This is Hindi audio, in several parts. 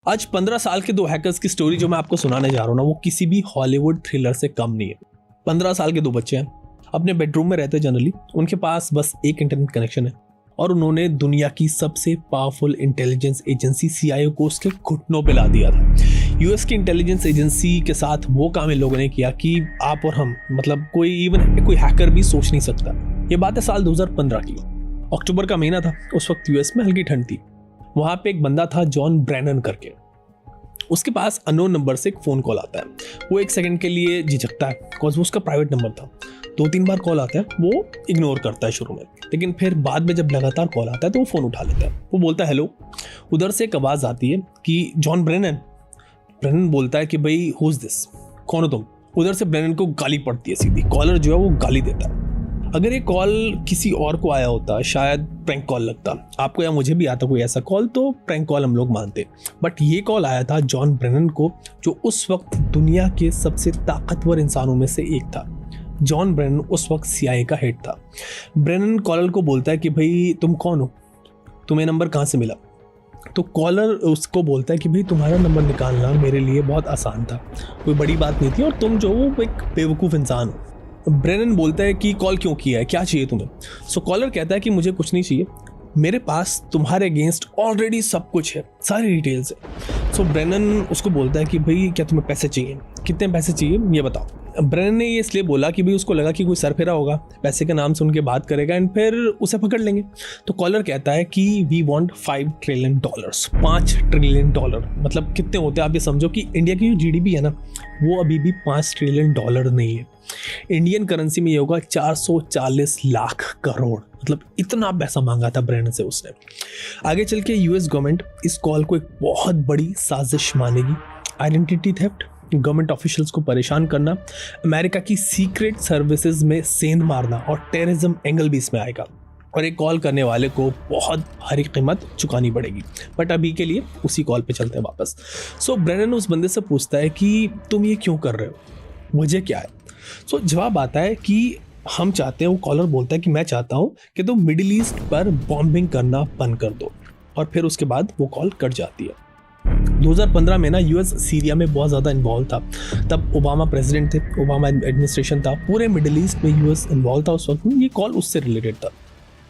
आज 15 साल के दो हैकर्स की स्टोरी जो मैं आपको सुनाने जा रहा हूँ ना, वो किसी भी हॉलीवुड थ्रिलर से कम नहीं है। 15 साल के दो बच्चे हैं, अपने बेडरूम में रहते हैं जनरली, उनके पास बस एक इंटरनेट कनेक्शन है और उन्होंने दुनिया की सबसे पावरफुल इंटेलिजेंस एजेंसी CIA को उसके घुटनों पे ला दिया था। यूएस की इंटेलिजेंस एजेंसी के साथ वो काम इन लोगों ने किया कि आप और हम, मतलब कोई हैकर भी सोच नहीं सकता। ये बात है साल 2015 की। अक्टूबर का महीना था, उस वक्त यूएस में हल्की ठंड थी। वहां पे एक बंदा था जॉन ब्रेनन करके, उसके पास अननोन नंबर से एक फोन कॉल आता है। वो एक सेकंड के लिए झिझकता है बिकॉज वो उसका प्राइवेट नंबर था। 2-3 बार कॉल आता है, वो इग्नोर करता है शुरू में, लेकिन फिर बाद में जब लगातार कॉल आता है तो वो फोन उठा लेता है। वो बोलता है हेलो। उधर से एक आवाज आती है कि जॉन ब्रेनन। ब्रेनन बोलता है कि भाई हु इज दिस, कौन हो तुम। उधर से ब्रेनन को गाली पड़ती है सीधी। कॉलर जो है वो गाली देता है। अगर ये कॉल किसी और को आया होता शायद प्रैंक कॉल लगता, आपको या मुझे भी आता कोई ऐसा कॉल तो प्रैंक कॉल हम लोग मानते, बट ये कॉल आया था जॉन ब्रेनन को, जो उस वक्त दुनिया के सबसे ताकतवर इंसानों में से एक था। जॉन ब्रेनन उस वक्त CIA का हेड था। ब्रेनन कॉलर को बोलता है कि भाई तुम कौन हो, तुम्हें नंबर कहाँ से मिला। तो कॉलर उसको बोलता है कि भाई तुम्हारा नंबर निकालना मेरे लिए बहुत आसान था, कोई बड़ी बात नहीं थी, और तुम जो वो एक बेवकूफ़ इंसान हो। ब्रेनन बोलता है कि कॉल क्यों किया है, क्या चाहिए तुम्हें। सो कॉलर कहता है कि मुझे कुछ नहीं चाहिए, मेरे पास तुम्हारे अगेंस्ट ऑलरेडी सब कुछ है, सारी डिटेल्स है। सो ब्रेनन उसको बोलता है कि भाई क्या तुम्हें पैसे चाहिए, कितने पैसे चाहिए ये बताओ। ब्रेनन ने ये इसलिए बोला कि भाई उसको लगा कि कोई सरफेरा होगा, पैसे के नाम से उनके बात करेगा एंड फिर उसे पकड़ लेंगे। तो कॉलर कहता है कि वी वांट $5 ट्रिलियन, $5 ट्रिलियन। मतलब कितने होते हैं आप ये समझो कि इंडिया की जो GDP है ना, वो अभी भी $5 ट्रिलियन नहीं है। इंडियन करेंसी में ये होगा 440 लाख करोड़। मतलब इतना पैसा मांगा था ब्रेनन से उसने। आगे चल के US गवर्नमेंट इस कॉल को एक बहुत बड़ी साजिश मानेगी। आइडेंटिटी थेफ्ट, गवर्नमेंट ऑफिशियल्स को परेशान करना, अमेरिका की सीक्रेट सर्विसेज में सेंध मारना और टेररिज्म एंगल भी इसमें आएगा। और एक कॉल करने वाले को बहुत भारी कीमत चुकानी पड़ेगी। बट अभी के लिए उसी कॉल पे चलते हैं वापस। सो ब्रेनन उस बंदे से पूछता है कि तुम ये क्यों कर रहे हो, मुझे क्या है। सो जवाब आता है कि हम चाहते हैं, वो कॉलर बोलता है कि मैं चाहता हूं कि तुम मिडिल ईस्ट पर बॉम्बिंग करना बंद कर दो। और फिर उसके बाद वो कॉल कट जाती है। 2015 में ना US सीरिया में बहुत ज़्यादा इन्वॉल्व था। तब ओबामा प्रेसिडेंट थे, ओबामा एडमिनिस्ट्रेशन था, पूरे मिडिल ईस्ट में US इन्वॉल्व था उस वक्त में। ये कॉल उससे रिलेटेड था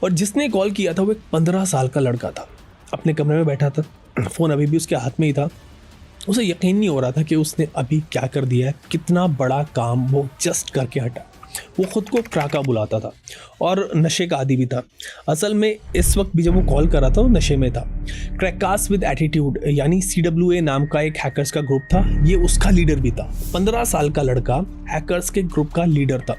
और जिसने कॉल किया था वो एक 15 साल का लड़का था। अपने कमरे में बैठा था, फ़ोन अभी भी उसके हाथ में ही था। उसे यकीन नहीं हो रहा था कि उसने अभी क्या कर दिया है, कितना बड़ा काम वो जस्ट करके हटा। वो खुद को क्राका बुलाता था और नशे का आदी भी था। असल में इस वक्त भी जब वो कॉल कर रहा था वो नशे में था। क्रैकास विद एटीट्यूड यानी CWA नाम का एक हैकर्स का ग्रुप था, ये उसका लीडर भी था। 15 साल का लड़का हैकर्स के ग्रुप का लीडर था।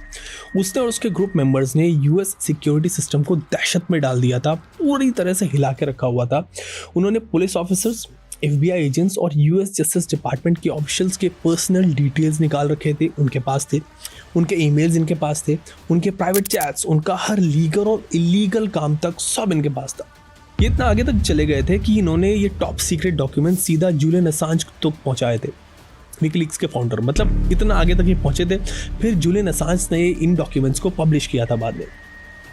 उसने और उसके ग्रुप मेंबर्स ने US सिक्योरिटी सिस्टम को दहशत में डाल दिया था, पूरी तरह से हिला के रखा हुआ था। उन्होंने पुलिस ऑफिसर्स, FBI एजेंट्स और US जस्टिस डिपार्टमेंट के ऑफिशियल्स के पर्सनल डिटेल्स निकाल रखे थे, उनके पास थे। उनके ईमेल्स इनके पास थे, उनके प्राइवेट चैट्स, उनका हर लीगल और इलीगल काम तक सब इनके पास था। ये इतना आगे तक चले गए थे कि इन्होंने ये टॉप सीक्रेट डॉक्यूमेंट सीधा जूलियन असांज तक पहुंचाए थे, विकीलीक्स के फाउंडर। मतलब इतना आगे तक ये पहुंचे थे। फिर जूलियन असांज ने इन डॉक्यूमेंट्स को पब्लिश किया था बाद में।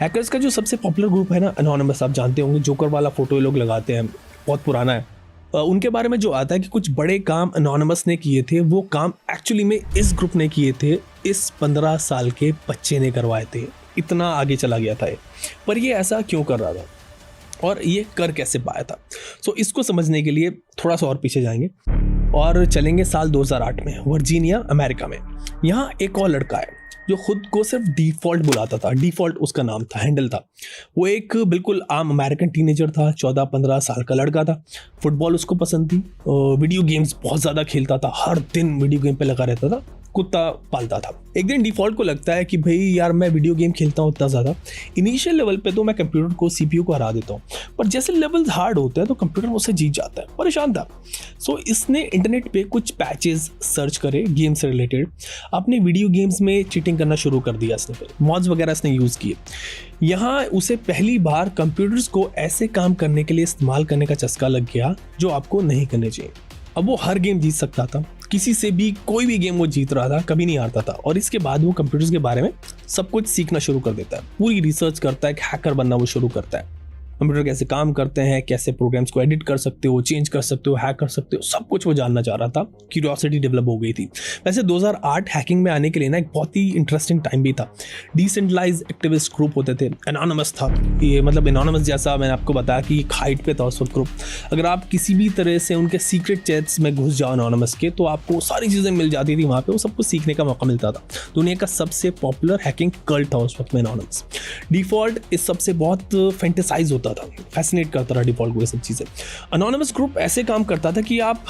हैकर्स का जो सबसे पॉपुलर ग्रुप है ना, एनोनिमस, आप जानते होंगे, जोकर वाला फोटो ये लोग लगाते हैं, बहुत पुराना है। उनके बारे में जो आता है कि कुछ बड़े काम एनोनिमस ने किए थे, वो काम एक्चुअली में इस ग्रुप ने किए थे, इस 15 साल के बच्चे ने करवाए थे। इतना आगे चला गया था ये। पर ये ऐसा क्यों कर रहा था और ये कर कैसे पाया था। सो इसको समझने के लिए थोड़ा सा और पीछे जाएंगे और चलेंगे साल 2008 में, वर्जीनिया, अमेरिका में। यहाँ एक और लड़का है जो खुद को सिर्फ डिफॉल्ट बुलाता था। डिफॉल्ट उसका नाम था, हैंडल था। वो एक बिल्कुल आम अमेरिकन टीनेजर था, 14-15 साल का लड़का था। फुटबॉल उसको पसंद थी, वीडियो गेम्स बहुत ज़्यादा खेलता था, हर दिन वीडियो गेम पे लगा रहता था, कुत्ता पालता था। एक दिन डिफॉल्ट को लगता है कि भाई यार मैं वीडियो गेम खेलता हूँ इतना ज़्यादा, इनिशियल लेवल पे तो मैं कंप्यूटर को, CPU को हरा देता हूँ, पर जैसे लेवल हार्ड होते हैं तो कंप्यूटर मुझसे जीत जाता है। परेशान था। सो इसने इंटरनेट पे कुछ पैचेस सर्च करे गेम से रिलेटेड, अपने वीडियो गेम्स में चीटिंग करना शुरू कर दिया इसने। फिर मॉड्स वगैरह इसने यूज़ किए। यहाँ उसे पहली बार कंप्यूटर्स को ऐसे काम करने के लिए इस्तेमाल करने का चस्का लग गया जो आपको नहीं करने चाहिए। अब वो हर गेम जीत सकता था, किसी से भी कोई भी गेम वो जीत रहा था, कभी नहीं हारता था। और इसके बाद वो कंप्यूटर्स के बारे में सब कुछ सीखना शुरू कर देता है, पूरी रिसर्च करता है, एक हैकर बनना वो शुरू करता है। कंप्यूटर कैसे काम करते हैं, कैसे प्रोग्राम्स को एडिट कर सकते हो, चेंज कर सकते हो, हैक कर सकते हो, सब कुछ वो जानना चाह रहा था। क्यूरियोसिटी डेवलप हो गई थी। वैसे 2008 हैकिंग में आने के लिए ना एक बहुत ही इंटरेस्टिंग टाइम भी था। डिसेंट्रलाइज एक्टिविस्ट ग्रुप होते थे, एनोनिमस था ये, मतलब एनोनिमस जैसा मैंने आपको बताया कि एक हाइट पे था उस वक्त ग्रुप। अगर आप किसी भी तरह से उनके सीक्रेट चैट्स में घुस जाओ एनोनिमस के, तो आपको सारी चीज़ें मिल जाती थी वहाँ पे, वो सब कुछ सीखने का मौका मिलता था। दुनिया का सबसे पॉपुलर हैकिंग कल्ट था उस वक्त में एनोनिमस। डिफॉल्ट इस सबसे बहुत फैंटेसाइज होता था, फैसिनेट करता था डिफॉल्ट को ये सब चीज़ें। एनोनिमस ग्रुप ऐसे काम करता था कि आप